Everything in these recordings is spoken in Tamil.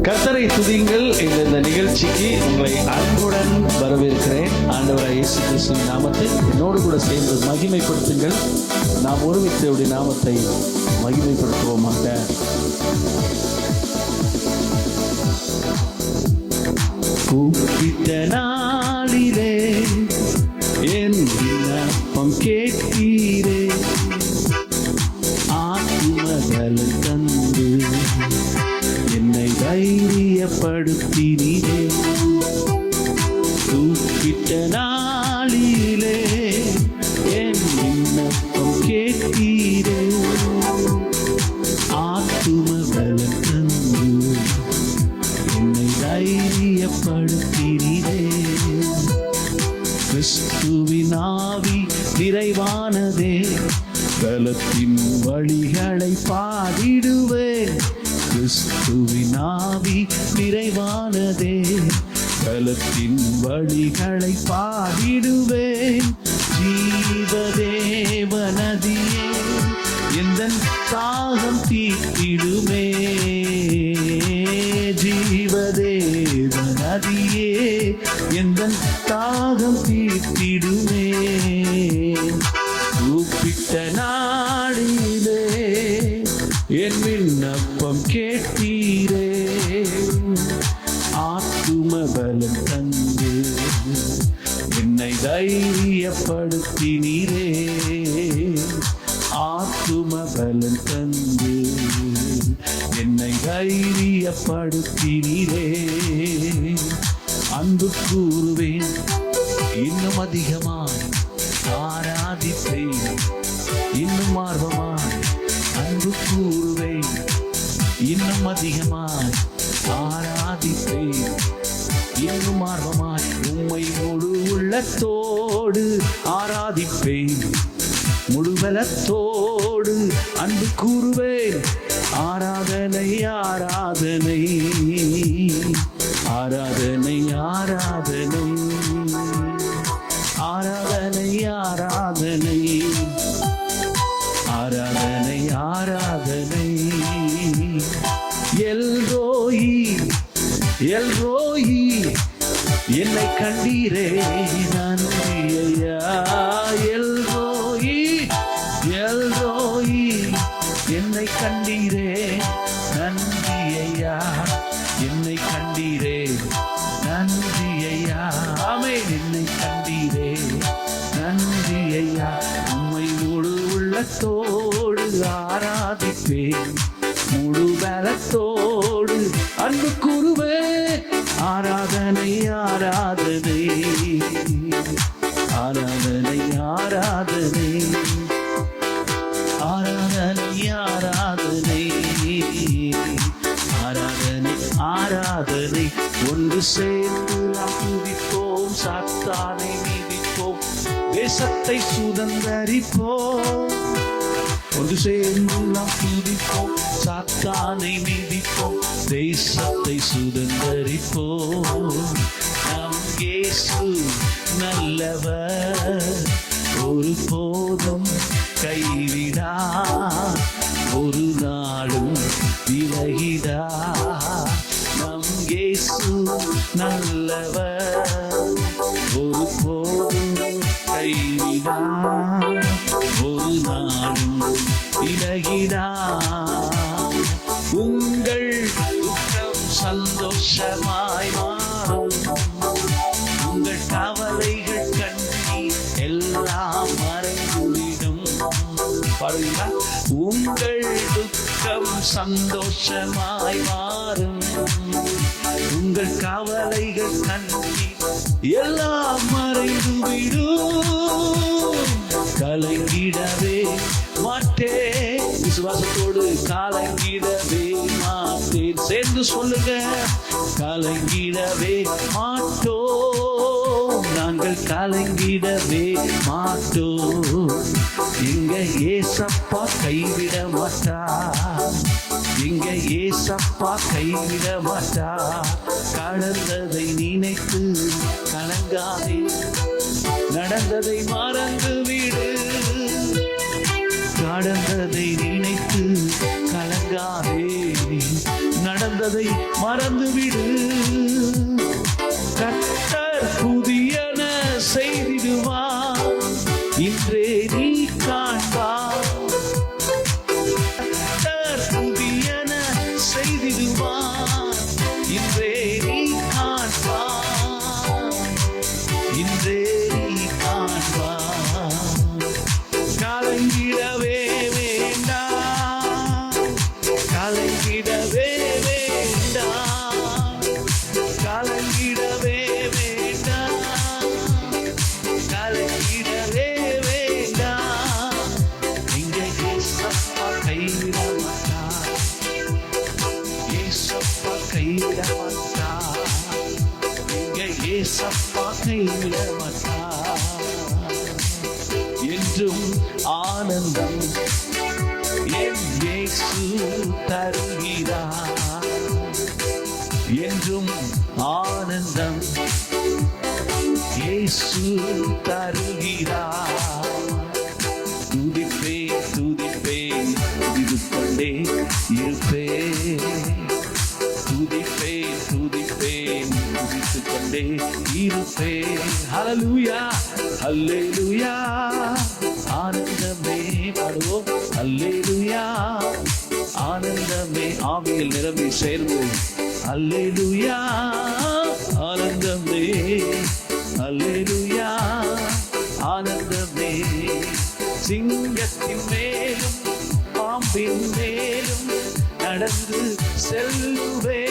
கர்த்தரை துதியுங்கள். இந்த நிகழ்ச்சிக்கு உங்களை அன்புடன் வரவேற்கிறேன். ஆண்டவராகிய இயேசு கிறிஸ்துவின் நாமத்தை என்னோடு கூட சேர்ந்து மகிமைப்படுத்துங்கள். நாம் ஒருமித்தவருடைய நாமத்தை மகிமைப்படுத்துவோமாக. கூப்பிட்ட நாளிலே என் விண்ணப்பம் கேட்கிறே, ஆத்துமபலம் தந்து என்னை தைரியப்படுத்தினீரே. கூப்பிட்ட நாளிலே என் விண்ணப்பம் கேட்கிறே, ஆத்துமபலம் தந்து என்னை தைரியப்படுத்தினீரே. கிறிஸ்துவின் ஆவி நிறைவானதே, பலத்தின் வழிகளை பாடிடுவேன். கிறிஸ்துவின் ஆவி நிறைவானதே, பலத்தின் வழிகளை பாடிடுவேன். ஜீவதேவ நதியே எந்தன் தாகம் தீர்த்திடுமே. ஜீவதேவ நதியே எந்தன் தாகம் தீர்த்திடுமே. கூப்பிட்ட நாடிலே என் விண்ணப்பம் கேட்டீரே, ஆத்துமபலம் தந்து என்னை தைரியப்படுத்தினீரே. ஆத்துமபலம் தந்து என்னை தைரியப்படுத்தினீரே. அன்பு கூறுவேன் இன்னும் அதிகமாய், ஆராதிப்பேன் இன்னும் ஆர்வமாய். அன்பு கூறுவேன் இன்னும் அதிகமாய், ஆராதிப்பேன் இன்னும் ஆர்வமாய். உம்மை முழு உள்ளத்தோடு ஆராதிப்பேன், முழுபலத்தோடு அன்பு கூறுவேன். ஆராதனை ஆராதனை ஆராதனை ஆராதனை ஆராதனை ஆராதனை ஆராதனை ஆராதனை. எல்ரோயி எல்ரோயி என்னை கண்டீரே, நன்றி ஐயா. எல்ரோயி எல்ரோயி என்னை கண்டீரே, நன்றி ஐயா. என்னை கண்டீரே, நன்றி ஐயா. ஆமென். என்னை கண்டீரே, நன்றி ஐயா. உம்மை முழு உள்ளத்தோடு ஆராதிப்பேன், முழு பலத்தோடு அன்பு கூறுவேன். ஆராதனை ஆராதனை ஆராதனை ஆராதனை ஆராதனை ஆராதனை ஆராதனை ஆராதனை. ஒன்று சேர்ந்து நாம் துதிப்போம், சாத்தானை மீதிப்போம், தேசத்தை சுதந்தரிப்போம். ஒன்று சேர்ந்து நாம் துதிப்போம், சாத்தானை மீதிப்போம், தேசத்தை சுதந்தரிப்போம். நம் இயேசு நல்லவர், ஒரு போதும் கைவிடா, ஒரு நாளும் விலகிடா. நம் இயேசு நல்லவர், ஒரு போதும் கைவிடா, ஒரு நாளும் விலகிடா. உங்கள் துக்கம் சந்தோஷமாய் மாறும், உங்கள் கவலைகள் கண்ணீர் எல்லாம் மறைந்துவிடும். பாருங்களா, உங்கள் துக்கம் சந்தோஷமாய் மாறும், உங்கள் கவலைகள் கண்ணீர் எல்லாம் மறைந்துவிடும். கலங்கிடவே மாட்டேன், விசுவாசத்தோடு கலங்கிடவே மாட்டேன். சேர்ந்து சொல்லுங்க, கலங்கிடவே மாட்டோம், நாங்கள் கலங்கிடவே மாட்டோம். எங்க ஏசப்பா கைவிட மாட்டா, எங்க ஏசப்பா கைவிட மாட்டா. கடந்ததை நினைத்து கலங்காதே, நடந்ததை மறந்து விடு. கடந்ததை நினைத்து கலங்காதே, நடந்த நடந்ததை மறந்துவிடு. கர்த்தர் புதியன செய்திடுவார், இன்றே நீ காண்பார். கர்த்தர் புதியன செய்திடுவார், இன்றே நீ காண்பார். இன்றே நீ காண்பார். கலங்கிடவே வேண்டாம், கலங்கிடவே வேண்டாம், கலங்கிடவே வேண்டாம், கலங்கிடவே வேண்டாம். இங்க ஏசப்பா கைவிட மாட்டார், ஏசப்பா கைவிட மாட்டார், இங்க ஏசப்பா கைவிட மாட்டார். என்றும் ஆனந்தம் என் இயேசு தருகிறார், என்றும் ஆனந்தம் இயேசு தருகிறார். துதிப்பேன் துதிப்பேன் துதித்துக் கொண்டே இருப்பேன், துதிப்பேன் துதிப்பேன் துதித்துக் கொண்டே இருப்பேன். ஹல்லேலூயா ஹல்லேலூயா, ஆனந்தமே பாடுவோம். ஹல்லேலூயா ஆனந்தமே, ஆவியில் நிரம்பி சேர்ந்து ஹல்லேலூயா ஆனந்தமே, ஹல்லேலூயா ஆனந்தமே. சிங்கத்தின் மேலும் பாம்பின் மேலும் நடந்து செல்லுவே,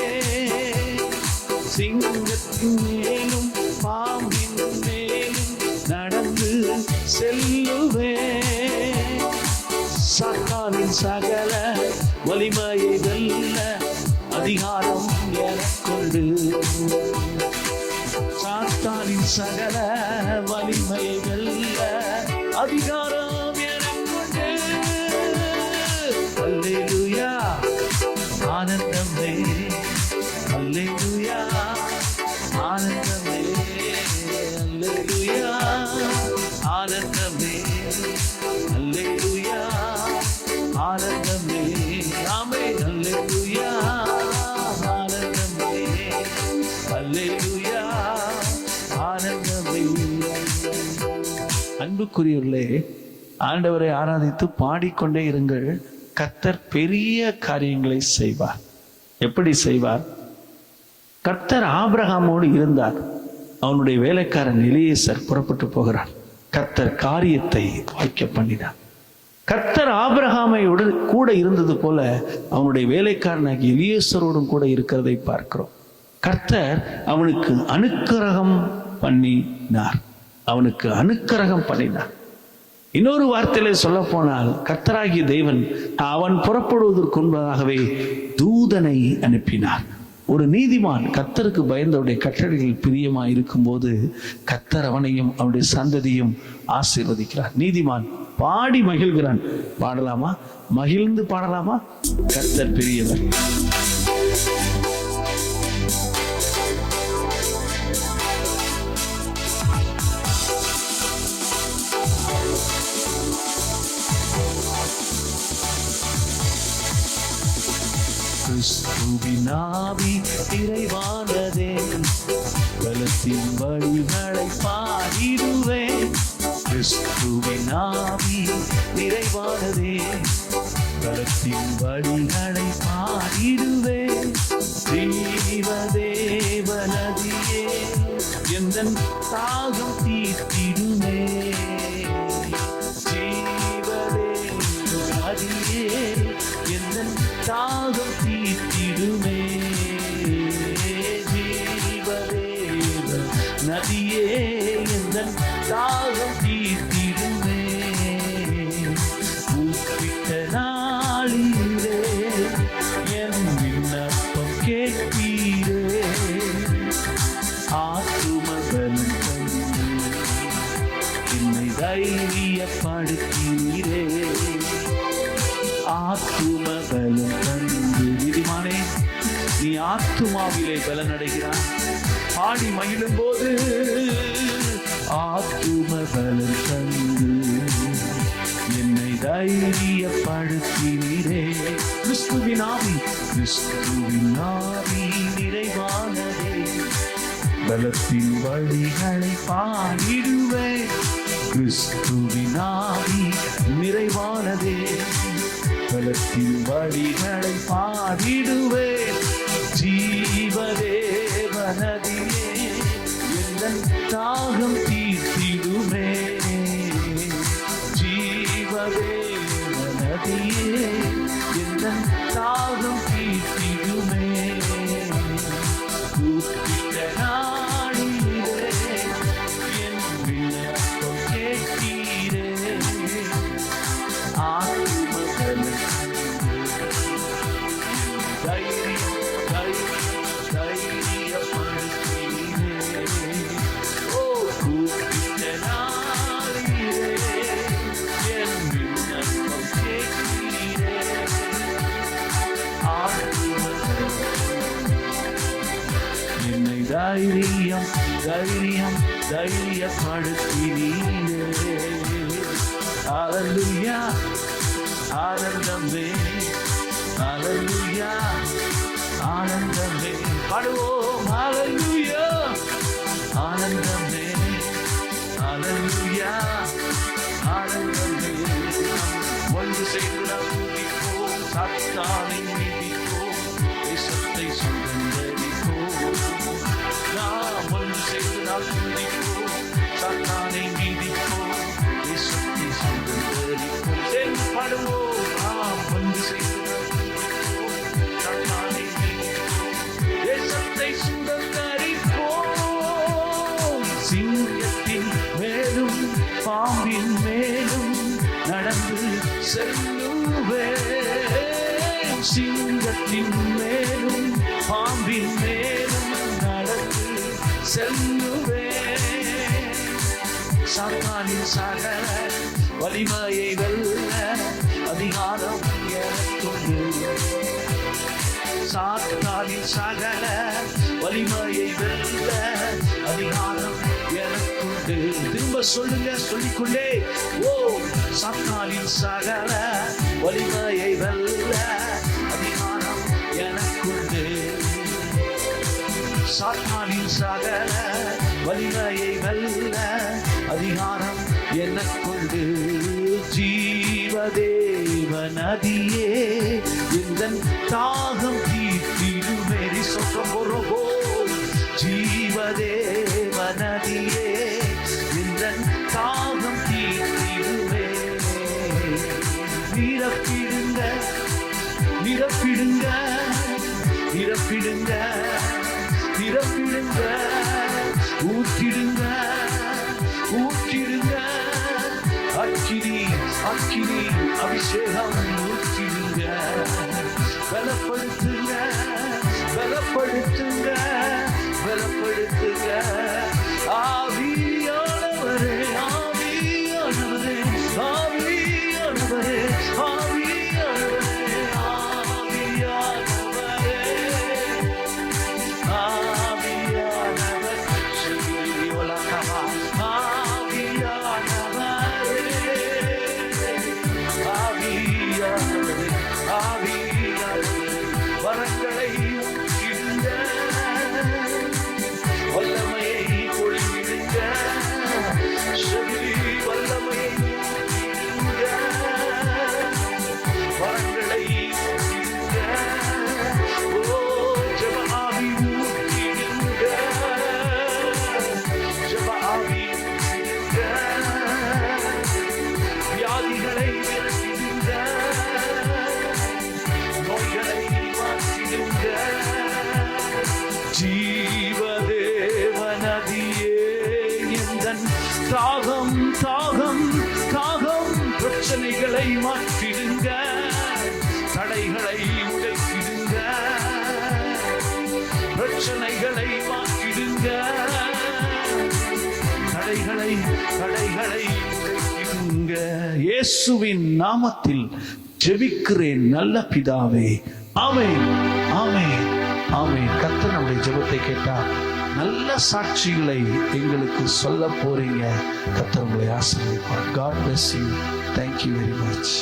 சிங்கத்தின் மேலும் பாம்பின் மேலும் நடந்து செல்லுவே. சாத்தானின் சகல வலிமையை வெல்ல அதிகாரம் எனக்குண்டு, சாத்தானின் சகல வலிமையை வெல்ல அதிகாரம் எனக்குண்டு. அல்லேலூயா ஆனந்தமே, அல்லேலூயா ஆனந்தமே, அல்லேலூயா ஆனந்தமே, அல்லேலூயா ஆனந்தமே. ஆமென். அல்லேலூயா ஆனந்தமே, அல்லேலூயா ஆனந்தமே. அன்புக்குரியவர்களே, ஆண்டவரை ஆராதித்து பாடிக்கொண்டே இருங்கள். கர்த்தர் பெரிய காரியங்களை செய்வார். எப்படி செய்வார்? கர்த்தர் ஆபிரகாமோடு இருந்தார். அவனுடைய வேலைக்காரன் எலியேசர் புறப்பட்டு போகிறான். கர்த்தர் காரியத்தை வாய்க்க பண்ணினார். கர்த்தர் ஆபிரகாமையோடு கூட இருந்தது போல அவனுடைய வேலைக்காரனாகிய எலியேசரோடும் கூட இருக்கிறதை பார்க்கிறோம். கர்த்தர் அவனுக்கு அனுக்கிரகம் பண்ணினார், அவனுக்கு அனுக்கிரகம் பண்ணினார். இன்னொரு வார்த்தையில சொல்ல போனால், கர்த்தராகிய தேவன் அவன் புறப்படுவதற்கு முன்பதாகவே தூதனை அனுப்பினார். ஒரு நீதிமான் கர்த்தருக்கு பயந்தவருடைய கட்டளைகள் பிரியமாய் இருக்கும் போது கர்த்தர் அவனையும் அவனுடைய சந்ததியும் ஆசீர்வதிக்கிறார். நீதிமான் பாடி மகிழ்கிறான். பாடலாமா? மகிழ்ந்து பாடலாமா? கர்த்தர் பெரியவர். கிறிஸ்துவின் ஆவி நிறைவானதே, பலத்தின் வழிகளை பாடிடுவேன். கிறிஸ்துவின் ஆவி நிறைவானதே, பலத்தின் வழிகளை பாடிடுவேன். ஜீவதேவ நதியே எந்தன் தாகம் தீர்த்திடுமே, ஜீவதேவ நதியே எந்தன் தாகம் தீர்த்திடுமே, ஜீவதேவ நதியே எந்தன் தாகம் தீர்த்திடுமே. கூப்பிட்ட நாளிலே என் விண்ணப்பம் கேட்பீரே, ஆத்துமபலம் தந்து என்னை தைரியப்படுத்தீரே, ஆத்துமபலம் தந்து. நீதிமானே, நீ ஆத்துமாவிலே பலனடைகிறாய். பாடி மகிழும் போது ஆத்துமபலம் தந்து என்னை தைரியப்படுத்தினீரே. கிறிஸ்துவின் ஆவி நிறைவானதே, பலத்தின் வழிகளை பாடிடுவேன். கிறிஸ்துவின் ஆவி நிறைவானதே, பலத்தின் வழிகளை பாடிடுவேன். ஜீவதேவனதியே எந்தன் தாகம் தீர்த்திடுமே. ஜீவதேவனதியே எந்தன் தாகம் தீர்த்திடுமே. கூப்பிட்ட நாளிலே என் விண்ணப்பம் கேட்டீரே. ஆத்துமகள் தைரியப்படுத்தினீரே. ஹல்லேலூயா, ஆனந்தமே, ஹல்லேலூயா, ஆனந்தமே. பாடுவோம் ஹல்லேலூயா, ஆனந்தமே, ஹல்லேலூயா, ஆனந்தமே. ஒன்று சேர்ந்து நாம் துதிப்போம், சாத்தானை மிதிப்போம், தேசத்தை சுதந்தரிப்போம். நாம் ஒன்று சேர்ந்து நாம் துதிப்போம், சாத்தானை மிதிப்போம், தேசத்தை சுதந்தரிப்போம். சேர்ந்து பாடுவோம். நாம் ஒன்று சேர்ந்து நாம் துதிப்போம், சாத்தானை மிதிப்போம், தேசத்தை சுதந்தரிப்போம். சிங்கத்தின் மேலும் பாம்பின் மேலும் நடந்து செல்லுவேன். சிங்கத்தின் மேலும் பாம்பின் மேலும் நடந்து செல்லுவேன். சாத்தானின் சகல வலிமையை வெல்ல அதிகாரம் எனக்குண்டு. சாத்தானின் சகல வலிமையை வெல்ல அதிகாரம் எனக்குண்டு. திரும்ப சொல்லுங்க, சொல்லிக்கொண்டே. ஓ, சாத்தானின் சகல வலிமையை வெல்ல அதிகாரம் எனக்குண்டு. சாத்தானின் சகல வலிமையை வெல்ல அதிகாரம் எனக்குண்டு. ஜீவதேவனதியே எந்தன் தாகம் தீர்த்திடுமே. சொற்றம்பொருகோ ஜீவதேவனதியே எந்தன் தாகம் தீர்த்திடுமே. நிரப்பிடுங்க, நிரப்பிடுங்க, நிரப்பிடுங்க, நிரப்பிடுங்க, ஊற்றிடுங்க, ஊற்றிடுங்க. அக்கினி, அக்கினி அபிஷேகம் ஊற்றிடுங்க. பலப்படுத்துங்க, பலப்படுத்துங்க, பலப்படுத்துங்க. ஆவியானவரே, ஆவியானவரே, ஆவியானவரே, ஆவியானவரே, ஆவியானவரே, ஆவியானவர் சிறியோலகமா, ஆவியானவரே, ஆவியானவரே, ஆவியானவரே. வரங்களை ஊற்றிடுங்க, வல்லமையை பொழிந்திடுங்க. சக்தி வல்லமையை ஊற்றிடுங்க, வரங்களை ஊற்றிடுங்க. ஓ, ஜெப ஆவி ஊற்றிடுங்க, ஜெப ஆவி ஊற்றிடுங்க. வியாதிகளை விரட்டிடுங்க, நோய்களை மாற்றிடுங்க. ஜீவதேவனதியே எந்தன் தாகம், தாகம், தாகம். பிரச்சனைகளை மாற்றிடுங்க, தடைகளை உடைத்திடுங்க, பிரச்சனைகளை மாற்றிடுங்க, தடைகளை, தடைகளை உடைத்திடுங்க. இயேசுவின் நாமத்தில் ஜெபிக்கிறேன் நல்ல பிதாவே. ஆமென், ஆமென், ஆமென். கர்த்தர் நம்முடைய ஜெபத்தை கேட்டார். நல்ல சாட்சிகளை எங்களுக்கு சொல்ல போறீங்க. கர்த்தர் உங்களை ஆசீர்வதிப்பார். God bless you. Thank you very much.